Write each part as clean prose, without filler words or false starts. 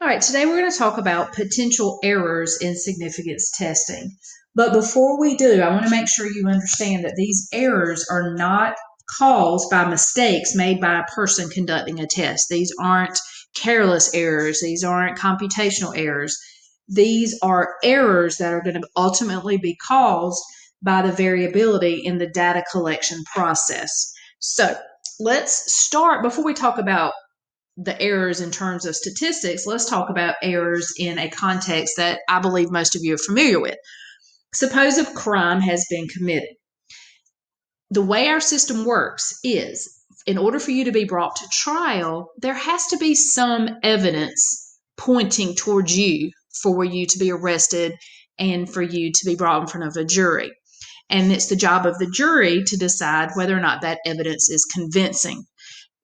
All right, today we're going to talk about potential errors in significance testing. But before we do, I want to make sure you understand that these errors are not caused by mistakes made by a person conducting a test. These aren't careless errors, these aren't computational errors. These are errors that are going to ultimately be caused by the variability in the data collection process. So let's start before we talk about the errors in terms of statistics. Let's talk about errors in a context that I believe most of you are familiar with. Suppose a crime has been committed. The way our system works is, in order for you to be brought to trial, there has to be some evidence pointing towards you for you to be arrested and for you to be brought in front of a jury. And it's the job of the jury to decide whether or not that evidence is convincing.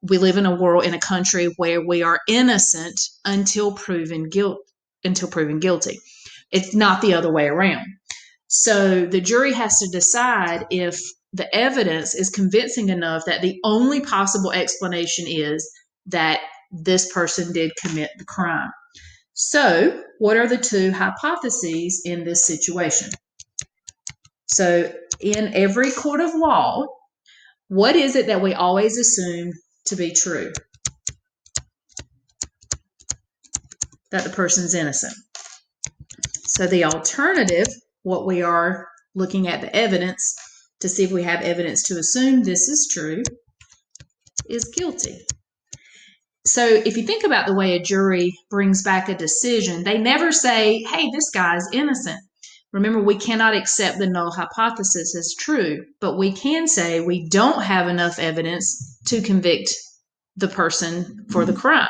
We live in a country where we are innocent until proven guilty. It's not the other way around. So the jury has to decide if the evidence is convincing enough that the only possible explanation is that this person did commit the crime. So, what are the two hypotheses in this situation? So, in every court of law, what is it that we always assume to be true? That the person's innocent. So the alternative, what we are looking at the evidence to see if we have evidence to assume this is true, is guilty. So if you think about the way a jury brings back a decision, they never say, hey, this guy's innocent. Remember, we cannot accept the null hypothesis as true, but we can say we don't have enough evidence to convict the person for the crime.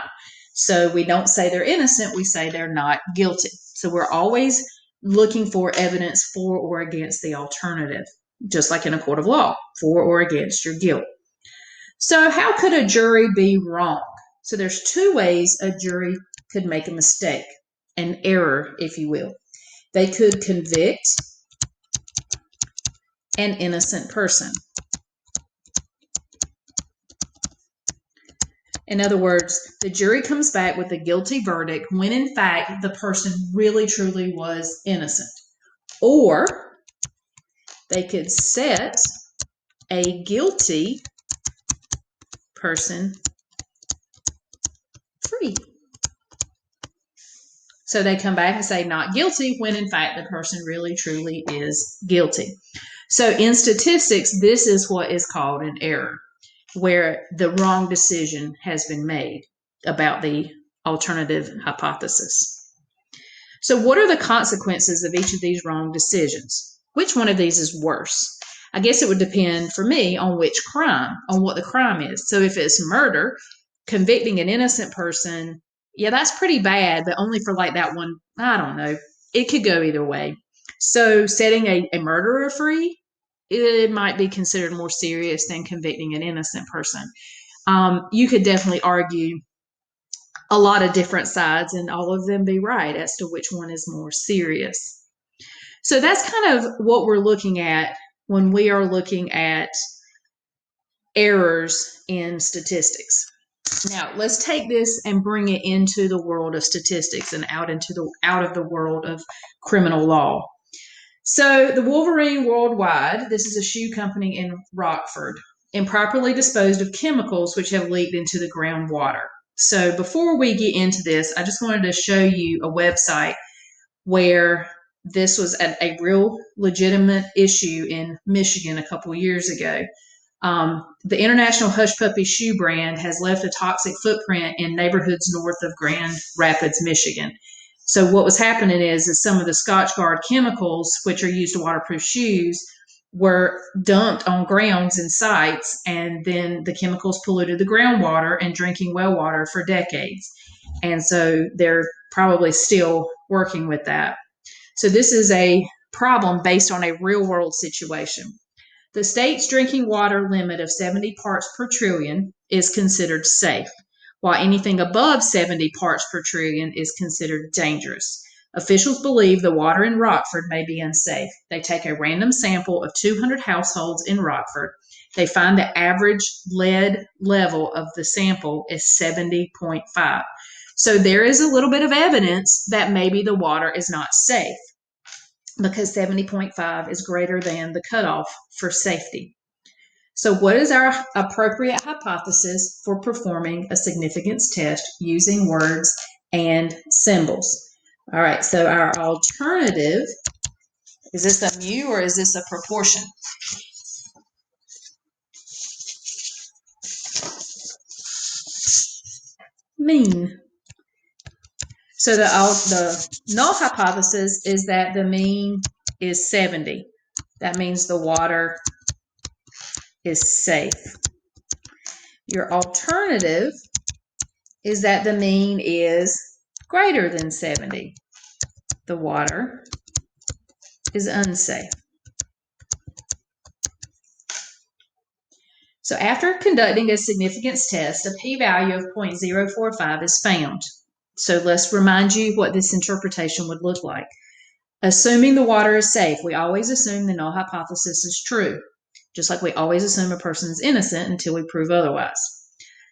So we don't say they're innocent, we say they're not guilty. So we're always looking for evidence for or against the alternative, just like in a court of law, for or against your guilt. So how could a jury be wrong? So there's two ways a jury could make a mistake, an error, if you will. They could convict an innocent person. In other words, the jury comes back with a guilty verdict when in fact the person really truly was innocent. Or they could set a guilty person free. So they come back and say not guilty when in fact the person really truly is guilty. So in statistics, this is what is called an error, where the wrong decision has been made about the alternative hypothesis. So what are the consequences of each of these wrong decisions? Which one of these is worse? I guess it would depend for me on which crime, on what the crime is. So if it's murder, convicting an innocent person, yeah, that's pretty bad, but only for like that one, I don't know. It could go either way. So setting a murderer free, it might be considered more serious than convicting an innocent person. You could definitely argue a lot of different sides and all of them be right as to which one is more serious. So that's kind of what we're looking at when we are looking at errors in statistics. Now, let's take this and bring it into the world of statistics and out of the world of criminal law. So, the Wolverine Worldwide, this is a shoe company in Rockford, improperly disposed of chemicals which have leaked into the groundwater. So, before we get into this, I just wanted to show you a website where this was a real legitimate issue in Michigan a couple years ago. The International Hush Puppy shoe brand has left a toxic footprint in neighborhoods north of Grand Rapids, Michigan. So what was happening is some of the Scotchgard chemicals, which are used to waterproof shoes, were dumped on grounds and sites, and then the chemicals polluted the groundwater and drinking well water for decades. And so they're probably still working with that. So this is a problem based on a real world situation. The state's drinking water limit of 70 parts per trillion is considered safe, while anything above 70 parts per trillion is considered dangerous. Officials believe the water in Rockford may be unsafe. They take a random sample of 200 households in Rockford. They find the average lead level of the sample is 70.5. So there is a little bit of evidence that maybe the water is not safe because 70.5 is greater than the cutoff for safety. So what is our appropriate hypothesis for performing a significance test using words and symbols? All right, so our alternative, is this a mu or is this a proportion? Mean. So the null hypothesis is that the mean is 70. That means the water is safe. Your alternative is that the mean is greater than 70. The water is unsafe. So after conducting a significance test, a p-value of 0.045 is found. So let's remind you what this interpretation would look like. Assuming the water is safe, we always assume the null hypothesis is true, just like we always assume a person is innocent until we prove otherwise.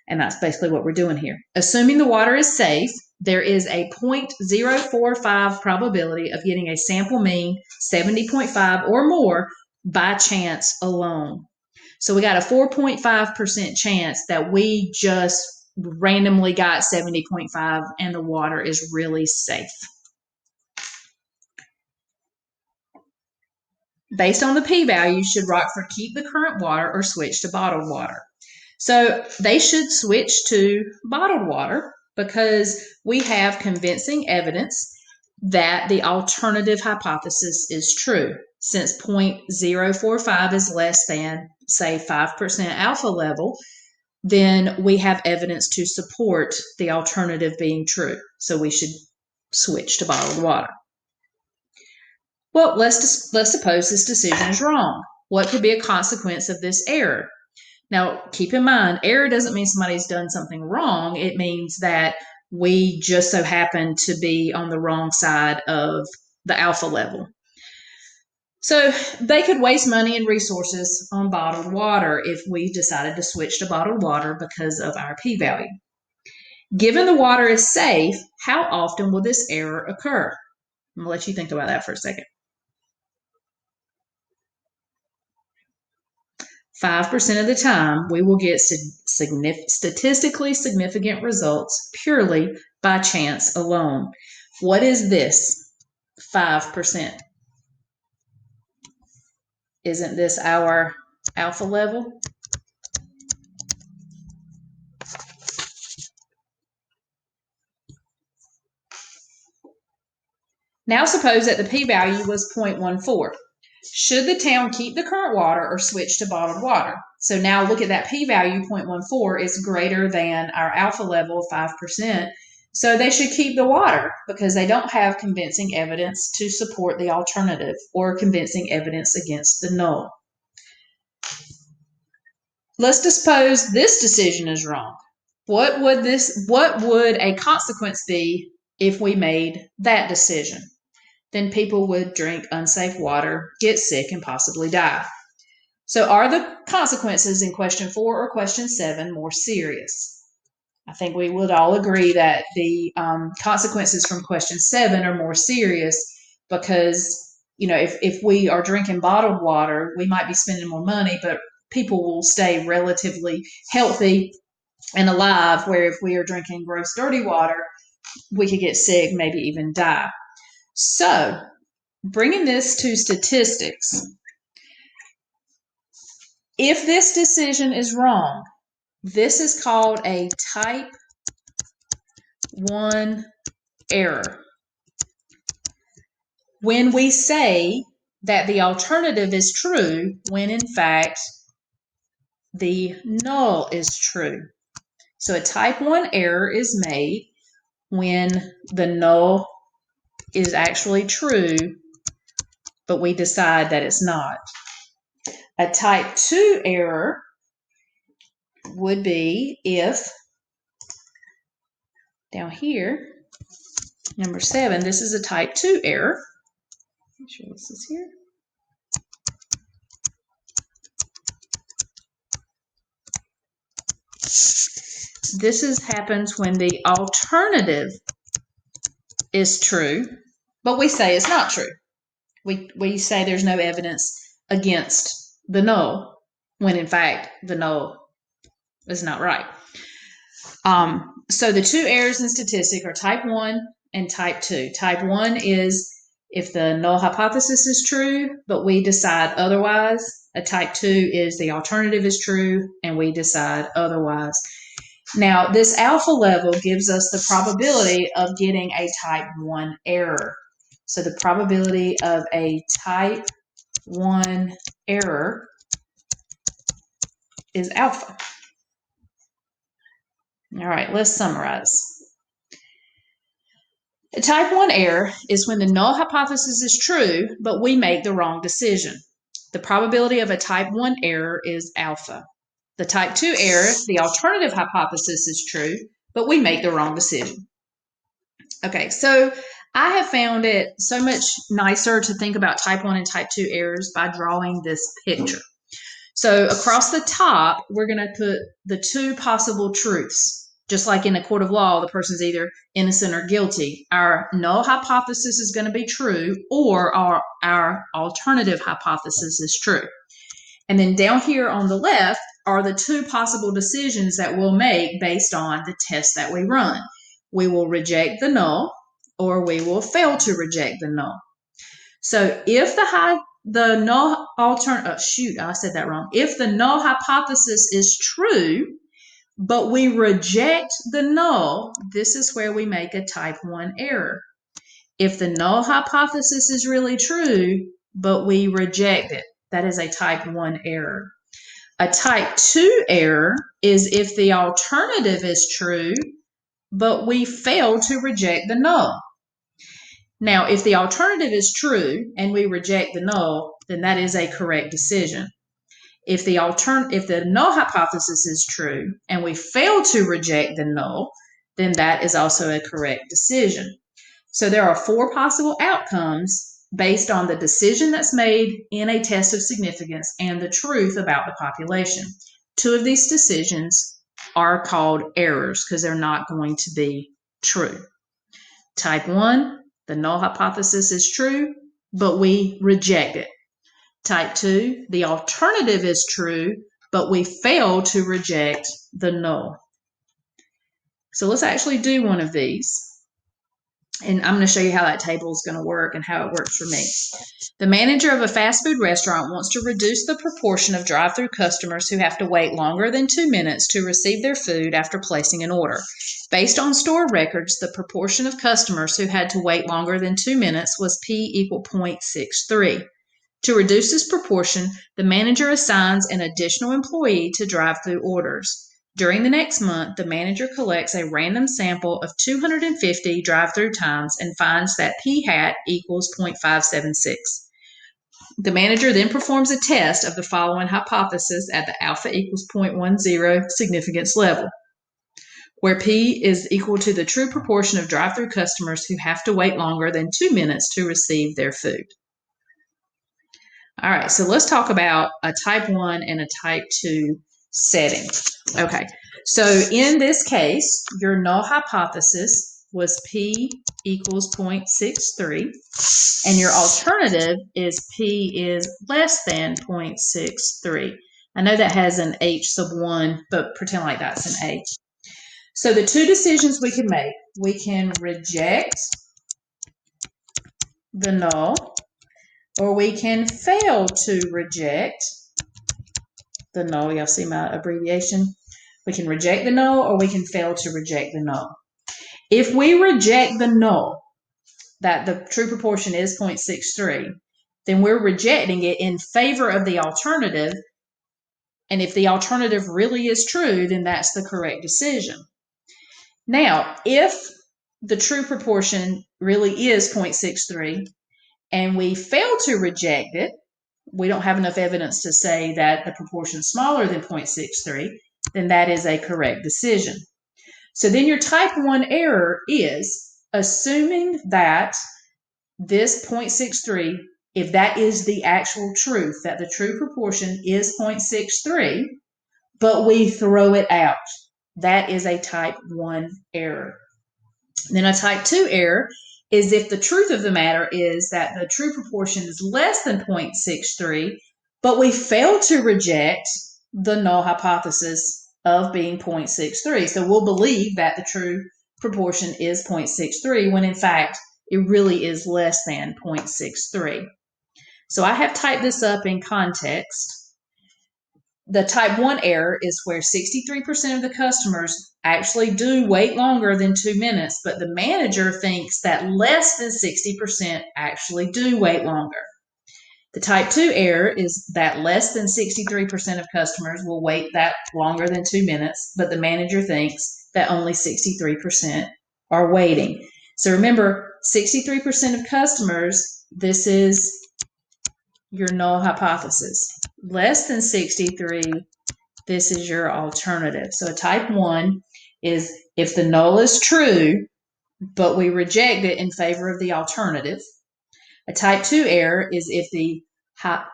And that's basically what we're doing here. Assuming the water is safe, there is a 0.045 probability of getting a sample mean 70.5 or more by chance alone. So we got a 4.5% chance that we just randomly got 70.5 and the water is really safe. Based on the p-value, should Rockford keep the current water or switch to bottled water? So they should switch to bottled water because we have convincing evidence that the alternative hypothesis is true. Since 0.045 is less than, say, 5% alpha level, then we have evidence to support the alternative being true. So we should switch to bottled water. Well, let's suppose this decision is wrong. What could be a consequence of this error? Now, keep in mind, error doesn't mean somebody's done something wrong. It means that we just so happen to be on the wrong side of the alpha level. So they could waste money and resources on bottled water if we decided to switch to bottled water because of our p-value. Given the water is safe, how often will this error occur? I'm going to let you think about that for a second. 5% of the time, we will get statistically significant results purely by chance alone. What is this 5%? Isn't this our alpha level? Now suppose that the p-value was 0.14. Should the town keep the current water or switch to bottled water? So now look at that p-value, 0.14 is greater than our alpha level of 5%. So they should keep the water because they don't have convincing evidence to support the alternative or convincing evidence against the null. Let's suppose this decision is wrong. What would a consequence be if we made that decision? Then people would drink unsafe water, get sick, and possibly die. So are the consequences in question 4 or question 7 more serious? I think we would all agree that the consequences from question 7 are more serious because, if we are drinking bottled water, we might be spending more money, but people will stay relatively healthy and alive, where if we are drinking gross, dirty water, we could get sick, maybe even die. So, bringing this to statistics, if this decision is wrong, this is called a type 1 error. When we say that the alternative is true, when in fact the null is true. So a type 1 error is made when the null is actually true, but we decide that it's not. A type 2 error would be if, down here, number 7, this is a type 2 error. Make sure this is here. happens when the alternative is true, but we say it's not true. We say there's no evidence against the null, when in fact the null is not right. So the two errors in statistic are type 1 and type 2. Type 1 is if the null hypothesis is true, but we decide otherwise. A type 2 is the alternative is true, and we decide otherwise. Now, this alpha level gives us the probability of getting a type 1 error. So the probability of a type 1 error is alpha. All right, let's summarize. A type 1 error is when the null hypothesis is true, but we make the wrong decision. The probability of a type 1 error is alpha. The type 2 error, the alternative hypothesis is true, but we make the wrong decision. Okay, so I have found it so much nicer to think about type 1 and type 2 errors by drawing this picture. So across the top, we're going to put the two possible truths. Just like in a court of law, the person's either innocent or guilty. Our null hypothesis is going to be true, or our alternative hypothesis is true. And then down here on the left are the two possible decisions that we'll make based on the test that we run. We will reject the null, or we will fail to reject the null. So if the null I said that wrong. If the null hypothesis is true, but we reject the null, this is where we make a type 1 error. If the null hypothesis is really true, but we reject it, that is a type 1 error. A type 2 error is if the alternative is true, but we fail to reject the null. Now, if the alternative is true and we reject the null, then that is a correct decision. If the null hypothesis is true and we fail to reject the null, then that is also a correct decision. So there are 4 possible outcomes based on the decision that's made in a test of significance and the truth about the population. 2 of these decisions are called errors because they're not going to be true. Type 1, the null hypothesis is true, but we reject it. Type 2, the alternative is true, but we fail to reject the null. So let's actually do one of these. And I'm going to show you how that table is going to work and how it works for me. The manager of a fast food restaurant wants to reduce the proportion of drive-through customers who have to wait longer than 2 minutes to receive their food after placing an order. Based on store records, the proportion of customers who had to wait longer than 2 minutes was P equal 0.63. To reduce this proportion, the manager assigns an additional employee to drive-through orders. During the next month, the manager collects a random sample of 250 drive-through times and finds that P hat equals 0.576. The manager then performs a test of the following hypothesis at the alpha equals 0.10 significance level, where P is equal to the true proportion of drive-through customers who have to wait longer than 2 minutes to receive their food. All right, so let's talk about a type 1 and a type 2 setting. Okay, so in this case, your null hypothesis was P equals 0.63, and your alternative is P is less than 0.63. I know that has an H sub 1, but pretend like that's an H. So the two decisions we can make, we can reject the null, or we can fail to reject the null. Y'all see my abbreviation? We can reject the null, or we can fail to reject the null. If we reject the null, that the true proportion is 0.63, then we're rejecting it in favor of the alternative. And if the alternative really is true, then that's the correct decision. Now, if the true proportion really is 0.63, and we fail to reject it, we don't have enough evidence to say that the proportion is smaller than 0.63, then that is a correct decision. So then your type 1 error is assuming that this 0.63, if that is the actual truth, that the true proportion is 0.63, but we throw it out. That is a type 1 error. Then a type 2 error is if the truth of the matter is that the true proportion is less than 0.63, but we fail to reject the null hypothesis of being 0.63. So we'll believe that the true proportion is 0.63 when in fact it really is less than 0.63. So I have typed this up in context. The type 1 error is where 63% of the customers actually do wait longer than 2 minutes, but the manager thinks that less than 60% actually do wait longer. The type 2 error is that less than 63% of customers will wait that longer than 2 minutes, but the manager thinks that only 63% are waiting. So remember, 63% of customers, this is your null hypothesis. Less than 63, this is your alternative. So a type 1 is if the null is true, but we reject it in favor of the alternative. A type 2 error is if the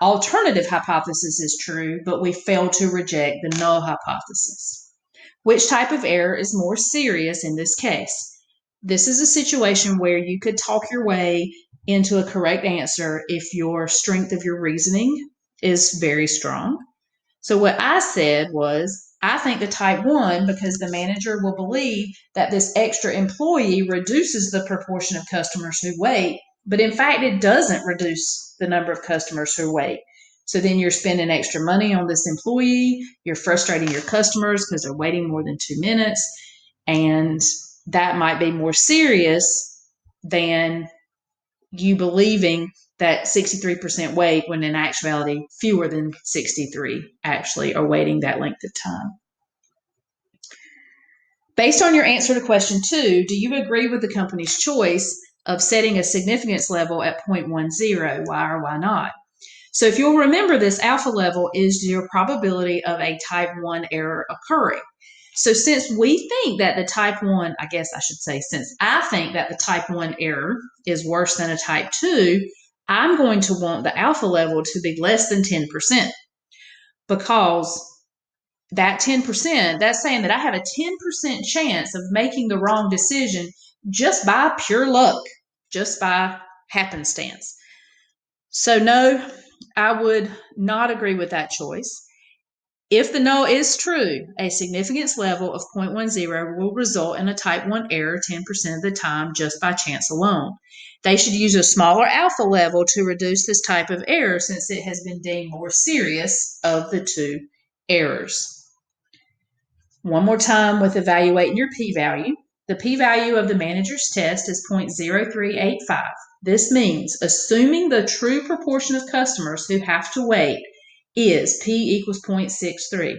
alternative hypothesis is true, but we fail to reject the null hypothesis. Which type of error is more serious in this case? This is a situation where you could talk your way into a correct answer if your strength of your reasoning is very strong. So what I said was, I think the type 1 because the manager will believe that this extra employee reduces the proportion of customers who wait, but in fact it doesn't reduce the number of customers who wait. So then you're spending extra money on this employee, you're frustrating your customers because they're waiting more than 2 minutes, and that might be more serious than you believing that 63% wait when in actuality fewer than 63 actually are waiting that length of time. Based on your answer to question 2, do you agree with the company's choice of setting a significance level at 0.10? Why or why not? So if you'll remember, this alpha level is your probability of a type 1 error occurring. So since we think that the type 1, I guess I should say, since I think that the type 1 error is worse than a type 2, I'm going to want the alpha level to be less than 10%, because that 10%, that's saying that I have a 10% chance of making the wrong decision just by pure luck, just by happenstance. So no, I would not agree with that choice. If the null is true, a significance level of 0.10 will result in a type 1 error 10% of the time just by chance alone. They should use a smaller alpha level to reduce this type of error since it has been deemed more serious of the two errors. One more time with evaluating your p-value. The p-value of the manager's test is 0.0385. This means assuming the true proportion of customers who have to wait is p equals 0.63.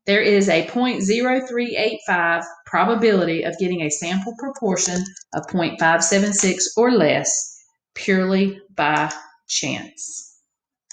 There is a 0.0385 probability of getting a sample proportion of 0.576 or less purely by chance.